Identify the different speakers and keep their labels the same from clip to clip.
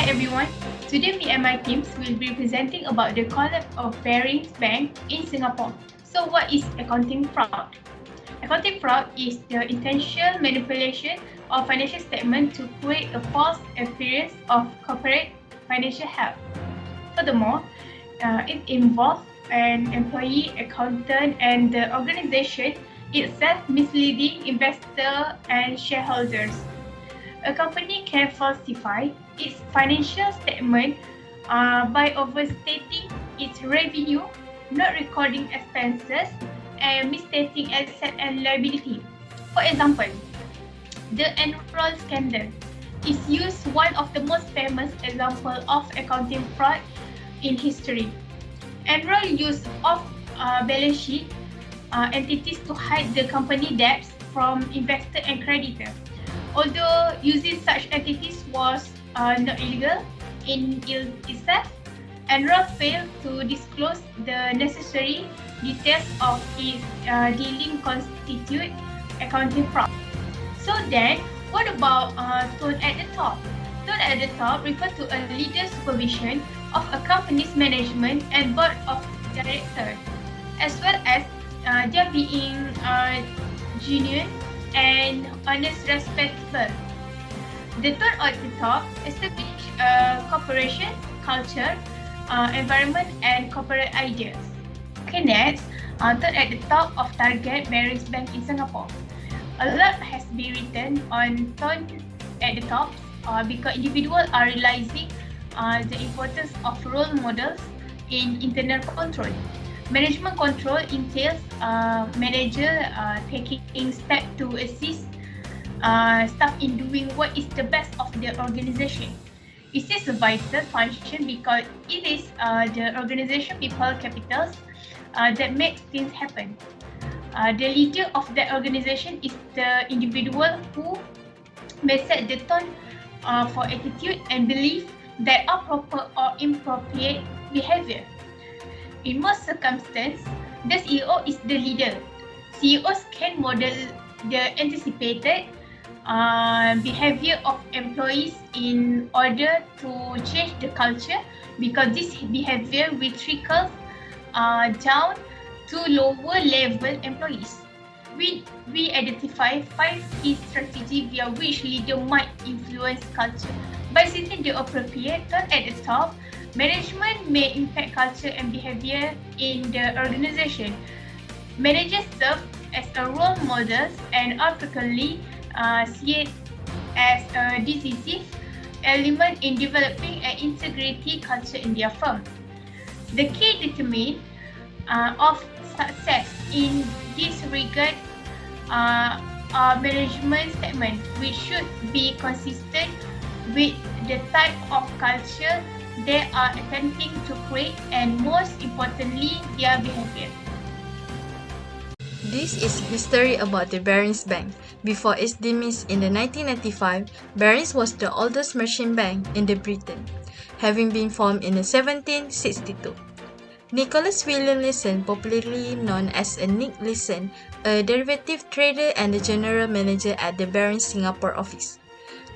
Speaker 1: everyone. Today me and my teams will be presenting about the concept of Barings Bank in Singapore. So what is accounting fraud? Accounting fraud is the intentional manipulation of financial statement to create a false appearance of corporate financial health. Furthermore, it involves an employee, accountant, and the organization itself misleading investors and shareholders. A company can falsify its financial statement by overstating its revenue, not recording expenses, and misstating asset and liability. For example, the enroll scandal is used one of the most famous examples of accounting fraud in history. Enroll used off-balance sheet entities to hide the company debts from investor and creditor. Although using such entities was not illegal in itself, Enroll failed to disclose the necessary details of its dealing constitute accounting fraud. So then, what about tone at the top? Tone at the top refers to a leader supervision of a company's management and board of directors, as well as their being genuine and honest, respectable. The tone at the top establish corporation culture, environment, and corporate ideas. Okay, next, tone at the top of target Barings Bank in Singapore. A lot has been written on tone at the top because individuals are realizing the importance of role models in internal control. Management control entails manager taking steps to assist staff in doing what is the best of the organization. It is a vital function because it is the organization people capitals that make things happen. The leader of that organization is the individual who may set the tone for attitude and belief that are proper or inappropriate behavior. In most circumstances, the CEO is the leader. CEOs can model the anticipated behavior of employees in order to change the culture because this behavior will trickle down to lower level employees. We identify 5 key strategies via which leader might influence culture. By setting the appropriate tone at the top, management may impact culture and behavior in the organization. Managers serve as a role models and are frequently seen as a decisive element in developing an integrity culture in their firm. The key determinant of success in this regard are management statements, which should be consistent with the type of culture they are attempting to create and, most importantly, their behavior.
Speaker 2: This is history about the Barings Bank. Before its demise in the 1995, Barings was the oldest merchant bank in Britain, having been formed in 1762. Nicholas William Leeson, popularly known as Nick Leeson, a derivative trader and the general manager at the Barings Singapore office,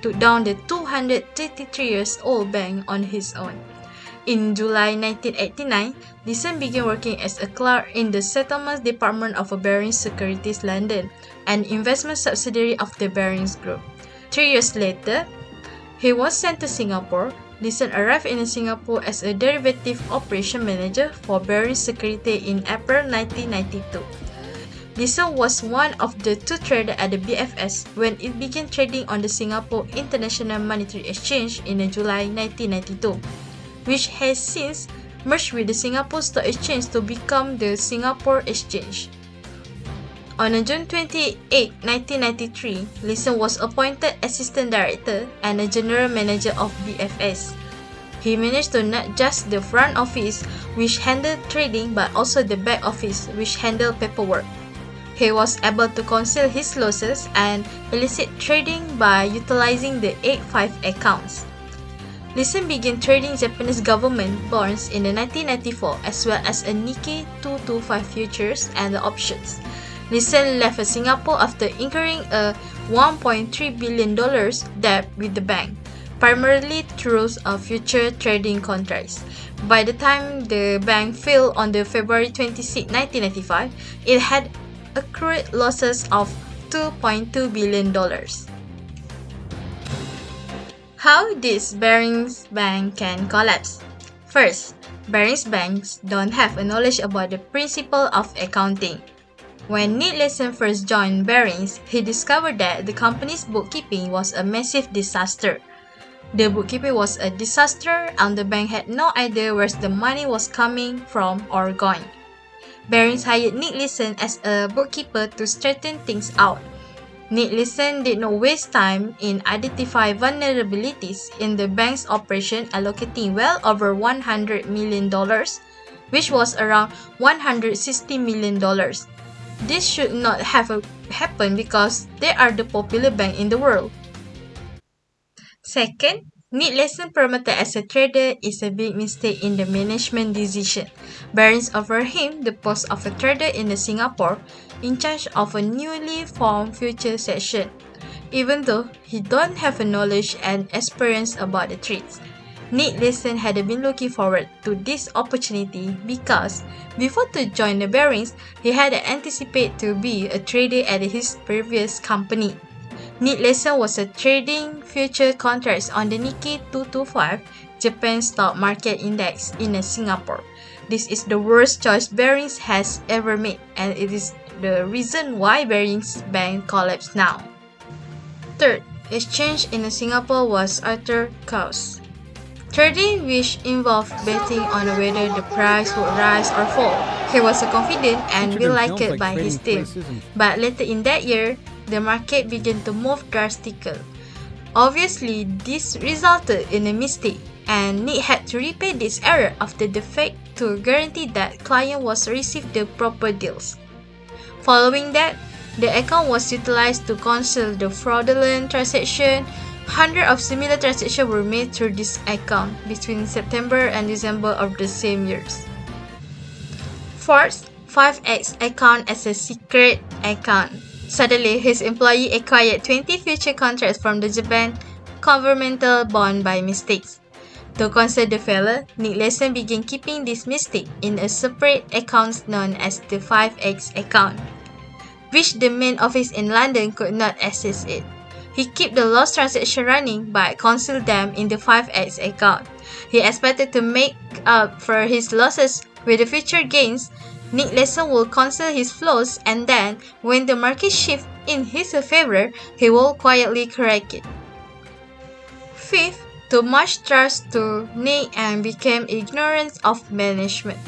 Speaker 2: took down the 233-year-old bank on his own. In July 1989, Leeson began working as a clerk in the settlements department of Barings Securities London, an investment subsidiary of the Barings Group. 3 years later, he was sent to Singapore. Leeson arrived in Singapore as a derivative operation manager for Barings Securities in April 1992. Leeson was one of the 2 traders at the BFS when it began trading on the Singapore International Monetary Exchange in July 1992, which has since merged with the Singapore Stock Exchange to become the Singapore Exchange. On June 28, 1993, Leeson was appointed Assistant Director and a General Manager of BFS. He managed to not just the front office, which handled trading, but also the back office, which handled paperwork. He was able to conceal his losses and illicit trading by utilizing the 8-5 accounts. Leeson began trading Japanese government bonds in 1994 as well as a Nikkei 225 futures and options. Leeson left Singapore after incurring a $1.3 billion debt with the bank, primarily through future trading contracts. By the time the bank failed on the February 26, 1995, it had accrued losses of $2.2 billion. How this Barings Bank can collapse? First, Barings banks don't have a knowledge about the principle of accounting. When Nick Leeson first joined Barings, he discovered that the company's bookkeeping was a massive disaster. The bookkeeping was a disaster and the bank had no idea where the money was coming from or going. Barings hired Nick Leeson as a bookkeeper to straighten things out. Nick Leeson did not waste time in identifying vulnerabilities in the bank's operation, allocating well over $100 million, which was around $160 million. This should not have happened because they are the popular bank in the world. Second, Nick Leeson promoted as a trader is a big mistake in the management decision. Barings offered him the post of a trader in Singapore in charge of a newly formed future section, even though he don't have a knowledge and experience about the trades. Nick Leeson had been looking forward to this opportunity because before to join the Barings, he had anticipated to be a trader at his previous company. Nick Leeson was trading future contracts on the Nikkei 225 Japan Stock Market Index in Singapore. This is the worst choice Barings has ever made, and it is the reason why Barings Bank collapsed now. Third, exchange in Singapore was utter chaos. Trading, which involved betting on whether the price would rise or fall. He was confident and well liked by his team, but later in that year, the market began to move drastically. Obviously, this resulted in a mistake, and Nick had to repair this error after the fact to guarantee that client was received the proper deals. Following that, the account was utilized to conceal the fraudulent transaction. Hundreds of similar transactions were made through this account between September and December of the same years. Fourth, 5X account as a secret account. Suddenly, his employee acquired 20 future contracts from the Japan governmental bond by mistake. To conceal the failure, Nick Leeson began keeping this mistake in a separate account known as the 5X account, which the main office in London could not access it. He kept the lost transaction running but concealed them in the 5X account. He expected to make up for his losses with the future gains. Nick Leeson will conceal his flaws, and then, when the market shifts in his favor, he will quietly correct it. Fifth, too much trust to Nick and became ignorance of management.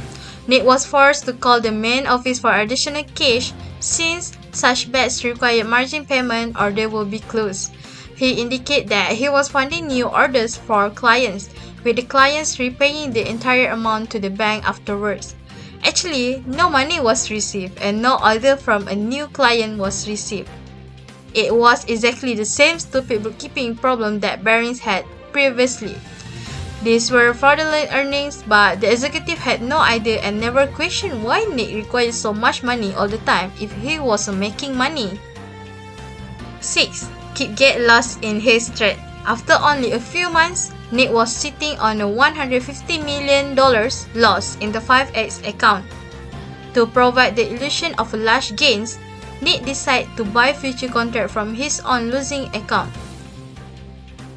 Speaker 2: Nick was forced to call the main office for additional cash since such bets require margin payment or they will be closed. He indicated that he was funding new orders for clients, with the clients repaying the entire amount to the bank afterwards. Actually, no money was received and no order from a new client was received. It was exactly the same stupid bookkeeping problem that Barings had previously. These were fraudulent earnings, but the executive had no idea and never questioned why Nick required so much money all the time if he wasn't making money. 6. Get lost in his trade. After only a few months, Nick was sitting on a $150 million loss in the 5X account. To provide the illusion of large gains, Nick decided to buy future contracts from his own losing account.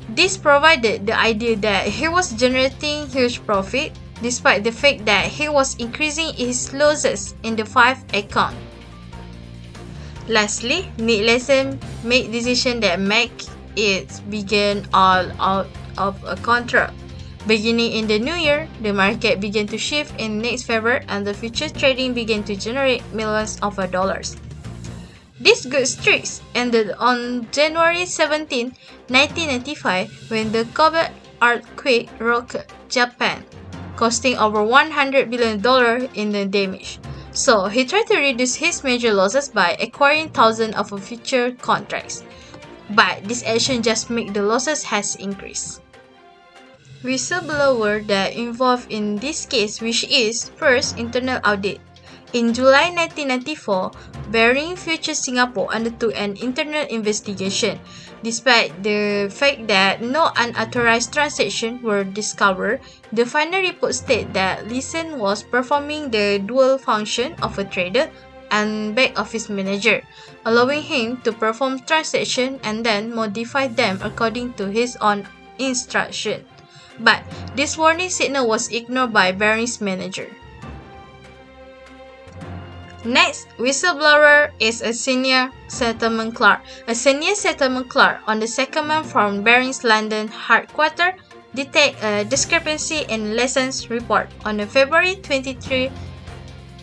Speaker 2: This provided the idea that he was generating huge profit, despite the fact that he was increasing his losses in the 5 account. Lastly, Nick Leeson made decisions that make it begin all out of a contract. Beginning in the new year, the market began to shift in Nick's favor and the future trading began to generate millions of dollars. This good streak ended on January 17, 1995 when the Kobe earthquake rocked Japan, costing over $100 billion in the damage. So he tried to reduce his major losses by acquiring thousands of future contracts. But this action just made the losses has increased. Whistleblower that involved in this case, which is first internal audit. In July 1994, Barings Futures Singapore undertook an internal investigation. Despite the fact that no unauthorized transactions were discovered, the final report stated that Leeson was performing the dual function of a trader and back office manager, allowing him to perform transactions and then modify them according to his own instruction. But this warning signal was ignored by Barings' manager. Next, whistleblower is a senior settlement clerk. A senior settlement clerk on the secondment from Barings London headquarters detected a discrepancy in Leeson's report on February 23,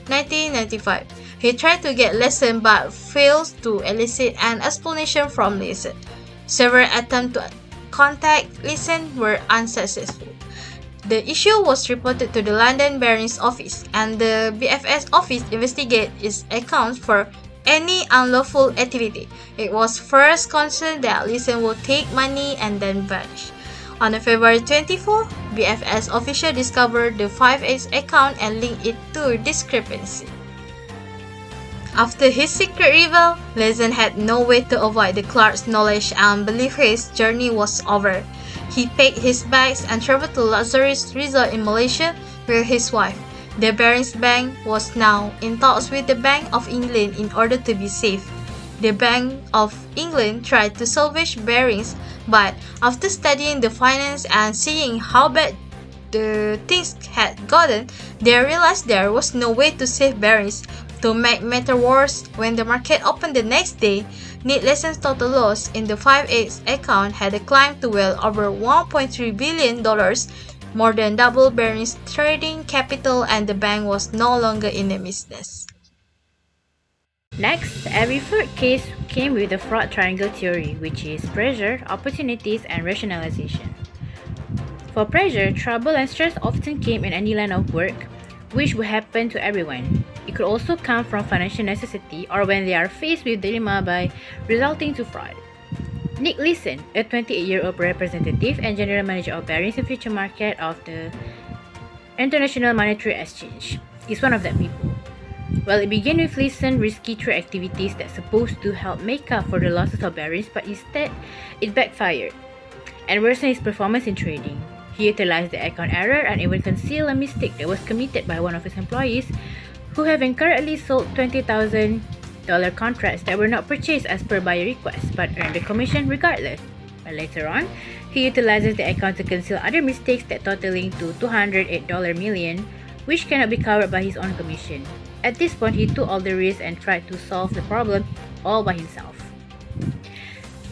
Speaker 2: 1995. He tried to get Leeson but failed to elicit an explanation from Leeson. Several attempts to contact Leeson were unsuccessful. The issue was reported to the London Barings office, and the BFS office investigated its accounts for any unlawful activity. It was first concerned that Leeson would take money and then vanish. On February 24, BFS official discovered the 5X account and linked it to discrepancy. After his secret reveal, Leeson had no way to avoid the clerk's knowledge and believed his journey was over. He packed his bags and traveled to luxurious resort in Malaysia with his wife. The Barings Bank was now in talks with the Bank of England in order to be safe. The Bank of England tried to salvage Barings, but after studying the finance and seeing how bad the things had gotten, they realized there was no way to save Barings. To make matters worse, when the market opened the next day, Leeson's total loss in the 5X account had climbed to well over $1.3 billion, more than double Barings' trading capital, and the bank was no longer in the business.
Speaker 3: Next, every fraud case came with the fraud triangle theory, which is pressure, opportunities, and rationalization. For pressure, trouble and stress often came in any line of work, which would happen to everyone. It could also come from financial necessity or when they are faced with dilemma by resulting to fraud. Nick Leeson, a 28-year-old representative and general manager of Barings and Future Market of the International Monetary Exchange, is one of that people. Well, it began with Leeson's risky trade activities that's supposed to help make up for the losses of Barings, but instead, it backfired and worsened his performance in trading. He utilized the account error and even concealed a mistake that was committed by one of his employees, who have incorrectly sold $20,000 contracts that were not purchased as per buyer request, but earned the commission regardless. But later on, he utilizes the account to conceal other mistakes that totaling to $208 million, which cannot be covered by his own commission. At this point, he took all the risks and tried to solve the problem all by himself.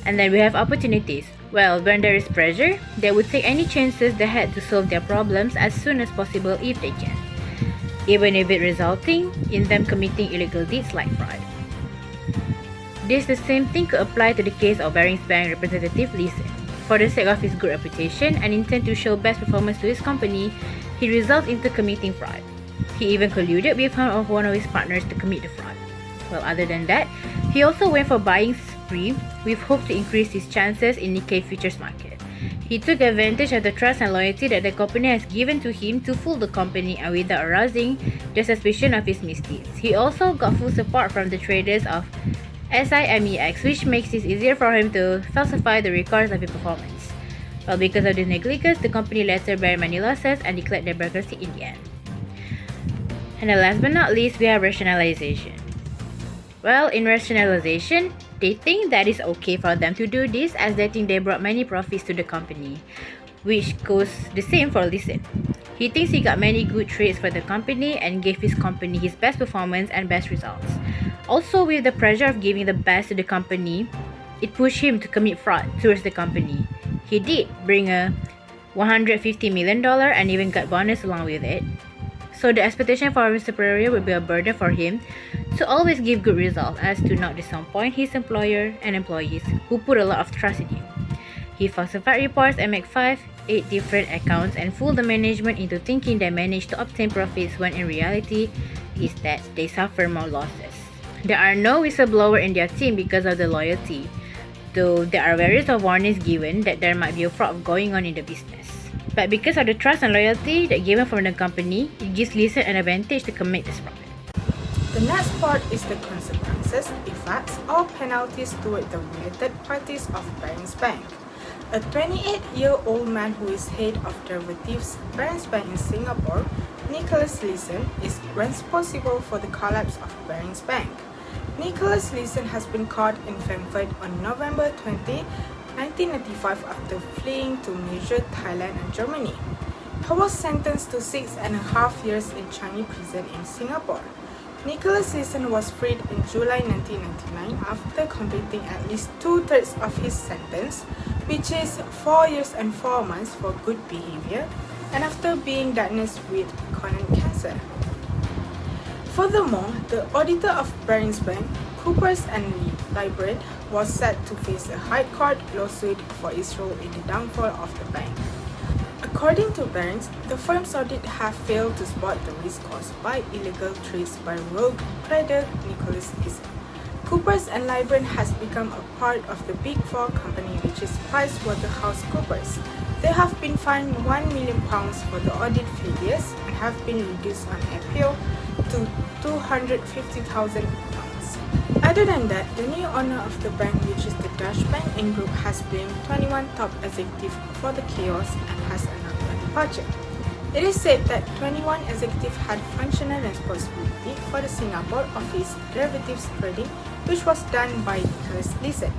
Speaker 3: And then we have opportunities. Well, when there is pressure, they would take any chances they had to solve their problems as soon as possible if they can, even if it resulting in them committing illegal deeds like fraud. This the same thing could apply to the case of Barings Bank representative Leeson. For the sake of his good reputation and intent to show best performance to his company, he resolved into committing fraud. He even colluded with one of his partners to commit the fraud. Well, other than that, he also went for buying spree with hope to increase his chances in Nikkei futures market. He took advantage of the trust and loyalty that the company has given to him to fool the company and without arousing the suspicion of his misdeeds. He also got full support from the traders of SIMEX, which makes it easier for him to falsify the records of his performance. Well, because of this negligence, the company later bear many losses and declared their bankruptcy in the end. And then last but not least, we have rationalization. Well, in rationalization, they think that it's okay for them to do this as they think they brought many profits to the company, which goes the same for Leeson. He thinks he got many good trades for the company and gave his company his best performance and best results. Also, with the pressure of giving the best to the company, it pushed him to commit fraud towards the company. He did bring a $150 million and even got bonus along with it. So the expectation for his superior would be a burden for him to always give good results as to not disappoint his employer and employees who put a lot of trust in him. He falsified reports and made 8 different accounts and fooled the management into thinking they managed to obtain profits when in reality is that they suffer more losses. There are no whistleblowers in their team because of the loyalty, though there are various warnings given that there might be a fraud going on in the business. But because of the trust and loyalty that given from the company, it gives Leeson an advantage to commit this fraud.
Speaker 4: The next part is the consequences, effects, or penalties toward the related parties of Barings Bank. A 28-year-old man who is head of derivatives Barings Bank in Singapore, Nicholas Leeson, is responsible for the collapse of Barings Bank. Nicholas Leeson has been caught in Frankfurt on November 20, 1995 after fleeing to Malaysia, Thailand, and Germany. He was sentenced to 6.5 years in Changi prison in Singapore. Nicholas Leeson was freed in July 1999 after completing at least 2/3 of his sentence, which is 4 years and 4 months for good behavior, and after being diagnosed with colon cancer. Furthermore, the auditor of Barings Bank, Coopers and Lybrand, was set to face a High Court lawsuit for its role in the downfall of the bank. According to Barings, the firm's audit have failed to spot the risk caused by illegal trades by rogue trader Nicholas Leeson. Coopers and Lybrand has become a part of the Big Four company, which is PricewaterhouseCoopers. They have been fined £1 million for the audit failures and have been reduced on appeal to £250,000. Other than that, the new owner of the bank, which is the Dutch Bank Inc. Group, has blamed 21 top executives for the chaos and has announced a departure. It is said that 21 executives had functional responsibility for the Singapore office derivatives trading, which was done by Nicholas Leeson.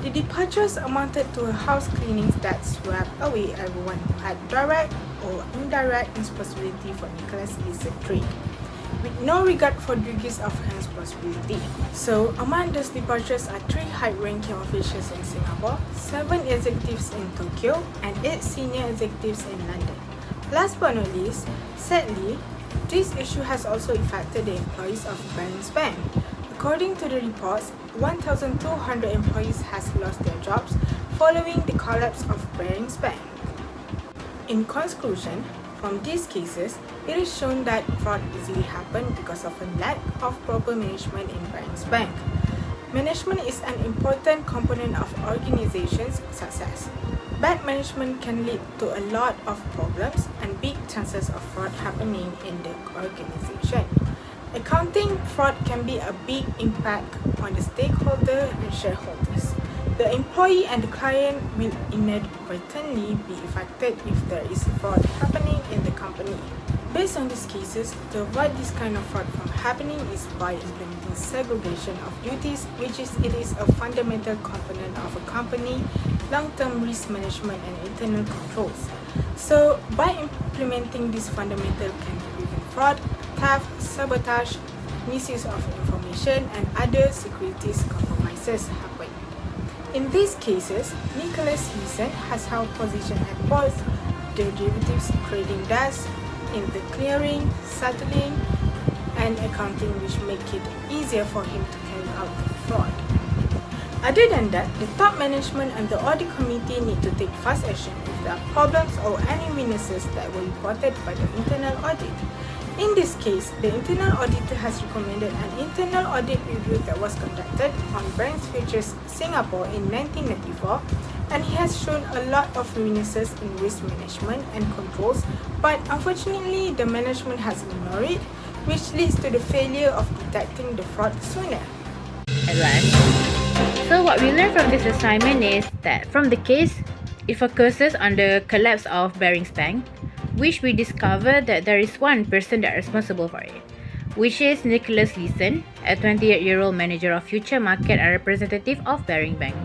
Speaker 4: The departures amounted to a house cleaning that swept away everyone who had direct or indirect responsibility for Nicholas Leeson trade, with no regard for degrees of responsibility. So, among those departures are 3 high-ranking officials in Singapore, 7 executives in Tokyo, and 8 senior executives in London. Last but not least, sadly, this issue has also affected the employees of Barings Bank. According to the reports, 1,200 employees has lost their jobs following the collapse of Barings Bank. In conclusion, from these cases, it is shown that fraud easily happens because of a lack of proper management in Barings Bank. Management is an important component of organization's success. Bad management can lead to a lot of problems and big chances of fraud happening in the organization. Accounting fraud can be a big impact on the stakeholder and shareholders. The employee and the client will inadvertently be affected if there is fraud happening in the company. Based on these cases, to avoid this kind of fraud from happening is by implementing segregation of duties, which is a fundamental component of a company, long-term risk management and internal controls. So, by implementing this fundamental can prevent fraud, theft, sabotage, misuse of information, and other securities compromises happen. In these cases, Nicholas Leeson has held position at both the derivatives trading desk, in the clearing, settling, and accounting, which make it easier for him to carry out the fraud. Other than that, the top management and the audit committee need to take fast action if there are problems or any weaknesses that were reported by the internal audit. In this case, the internal auditor has recommended an internal audit review that was conducted on Barings Futures Singapore in 1994, and he has shown a lot of weaknesses in risk management and controls, but unfortunately the management has ignored it, which leads to the failure of detecting the fraud sooner.
Speaker 3: At last. So what we learned from this assignment is that from the case, it focuses on the collapse of Barings Bank, which we discovered that there is one person that is responsible for it, which is Nicholas Leeson, a 28-year-old manager of future market and representative of Barings Bank.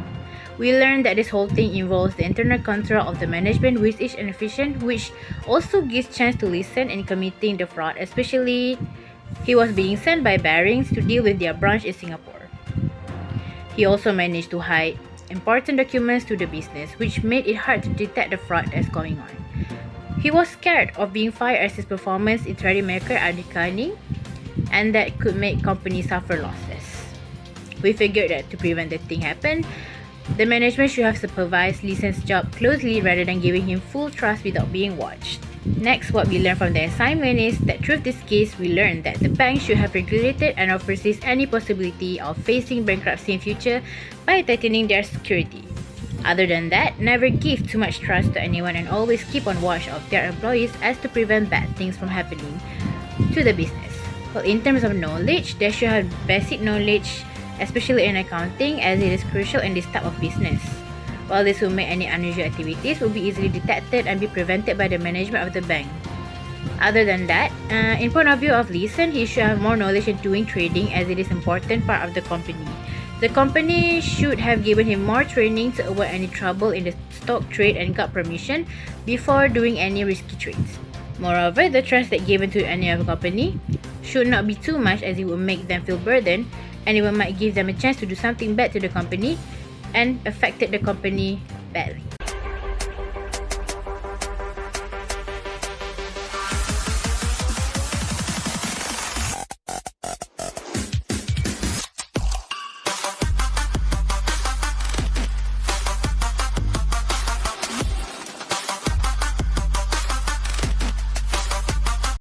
Speaker 3: We learned that this whole thing involves the internal control of the management, which is inefficient, which also gives chance to Leeson in committing the fraud, especially he was being sent by Barings to deal with their branch in Singapore. He also managed to hide important documents to the business, which made it hard to detect the fraud that's going on. He was scared of being fired as his performance in trading market are declining, and that could make companies suffer losses. We figured that to prevent the thing happen, the management should have supervised Leeson's job closely rather than giving him full trust without being watched. Next, what we learned from the assignment is that through this case, we learned that the bank should have regulated and oversees any possibility of facing bankruptcy in future by tightening their security. Other than that, never give too much trust to anyone and always keep on watch of their employees as to prevent bad things from happening to the business. Well, in terms of knowledge, they should have basic knowledge, especially in accounting, as it is crucial in this type of business. While this will make any unusual activities will be easily detected and be prevented by the management of the bank. Other than that, in point of view of Leeson, he should have more knowledge in doing trading as it is important part of the company. The company should have given him more training to avoid any trouble in the stock trade and got permission before doing any risky trades. Moreover, the trust that given to any other company should not be too much as it will make them feel burdened and it will might give them a chance to do something bad to the company and affected the company badly.